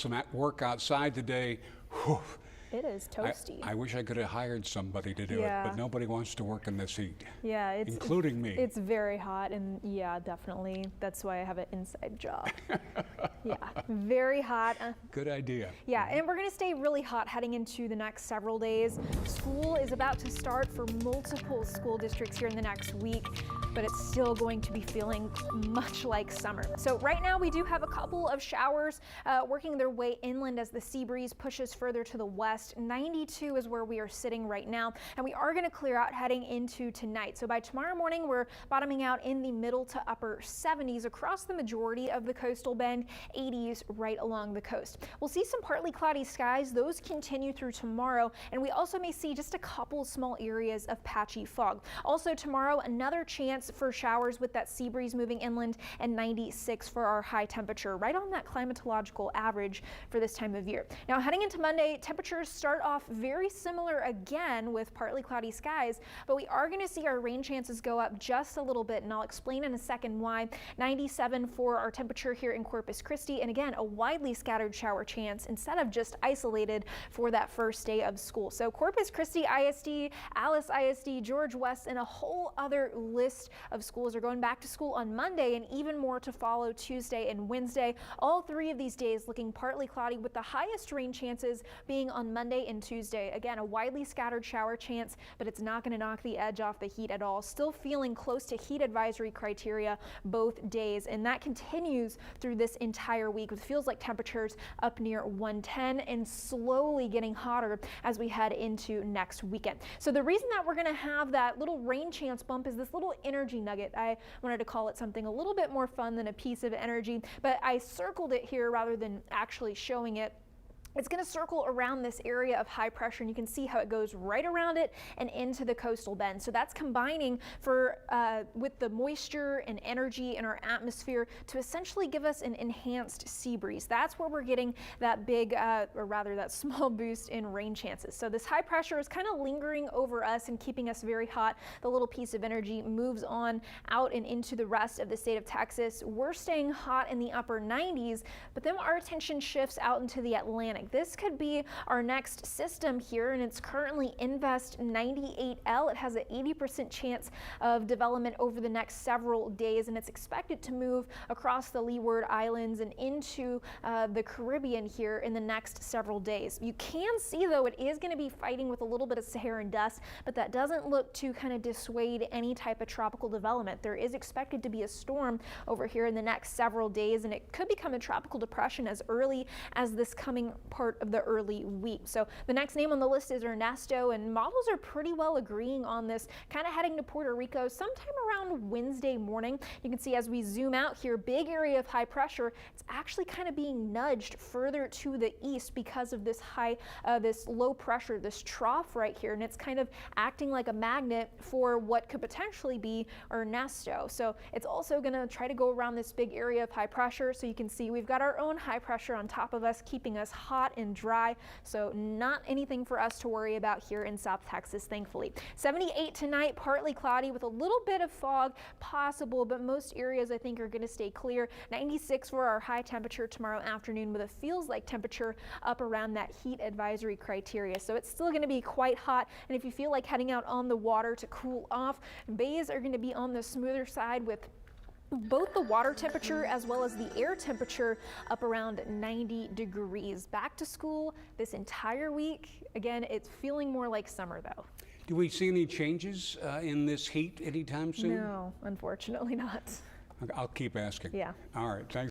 Some work outside today. Whew. It is toasty. I wish I could have hired somebody to do it, but nobody wants to work in this heat. Yeah, including me. It's very hot, and yeah, definitely. That's why I have an inside job. Yeah, very hot. Good idea. Yeah, and we're going to stay really hot heading into the next several days. School is about to start for multiple school districts here in the next week, but it's still going to be feeling much like summer. So right now we do have a couple of showers working their way inland as the sea breeze pushes further to the west. 92 is where we are sitting right now, and we are going to clear out heading into tonight. So by tomorrow morning, we're bottoming out in the middle to upper 70s across the majority of the coastal bend, 80s right along the coast. We'll see some partly cloudy skies. Those continue through tomorrow, and we also may see just a couple small areas of patchy fog. Also tomorrow, another chance for showers with that sea breeze moving inland, and 96 for our high temperature, right on that climatological average for this time of year. Now heading into Monday, temperatures start off very similar again with partly cloudy skies, but we are going to see our rain chances go up just a little bit, and I'll explain in a second why. 97 for our temperature here in Corpus Christi, and again, a widely scattered shower chance instead of just isolated for that first day of school. So Corpus Christi ISD, Alice ISD, George West, and a whole other list of schools are going back to school on Monday, and even more to follow Tuesday and Wednesday. All three of these days looking partly cloudy with the highest rain chances being on Monday and Tuesday. Again, a widely scattered shower chance, but it's not going to knock the edge off the heat at all. Still feeling close to heat advisory criteria both days, and that continues through this entire week with feels like temperatures up near 110 and slowly getting hotter as we head into next weekend. So the reason that we're going to have that little rain chance bump is this little energy nugget. I wanted to call it something a little bit more fun than a piece of energy, but I circled it here rather than actually showing it. It's going to circle around this area of high pressure, and you can see how it goes right around it and into the coastal bend. So that's combining with the moisture and energy in our atmosphere to essentially give us an enhanced sea breeze. That's where we're getting that big, or rather that small boost in rain chances. So this high pressure is kind of lingering over us and keeping us very hot. The little piece of energy moves on out and into the rest of the state of Texas. We're staying hot in the upper 90s, but then our attention shifts out into the Atlantic. This could be our next system here, and it's currently Invest 98L. It has an 80% chance of development over the next several days, and it's expected to move across the Leeward Islands and into the Caribbean here in the next several days. You can see, though, it is going to be fighting with a little bit of Saharan dust, but that doesn't look to kind of dissuade any type of tropical development. There is expected to be a storm over here in the next several days, and it could become a tropical depression as early as this coming part of the early week. So the next name on the list is Ernesto, and models are pretty well agreeing on this, kind of heading to Puerto Rico sometime around Wednesday morning. You can see as we zoom out here, big area of high pressure. It's actually kind of being nudged further to the east because of this this low pressure, this trough right here, and it's kind of acting like a magnet for what could potentially be Ernesto. So it's also going to try to go around this big area of high pressure. So you can see we've got our own high pressure on top of us, keeping us hot and dry, so not anything for us to worry about here in South Texas, thankfully. 78 tonight, partly cloudy with a little bit of fog possible, but most areas I think are going to stay clear. 96 for our high temperature tomorrow afternoon with a feels like temperature up around that heat advisory criteria. So it's still going to be quite hot, and if you feel like heading out on the water to cool off, bays are going to be on the smoother side with both the water temperature as well as the air temperature up around 90 degrees. Back to school this entire week. Again, it's feeling more like summer though. Do we see any changes in this heat anytime soon? No, unfortunately not. I'll keep asking. Yeah. All right. Thanks.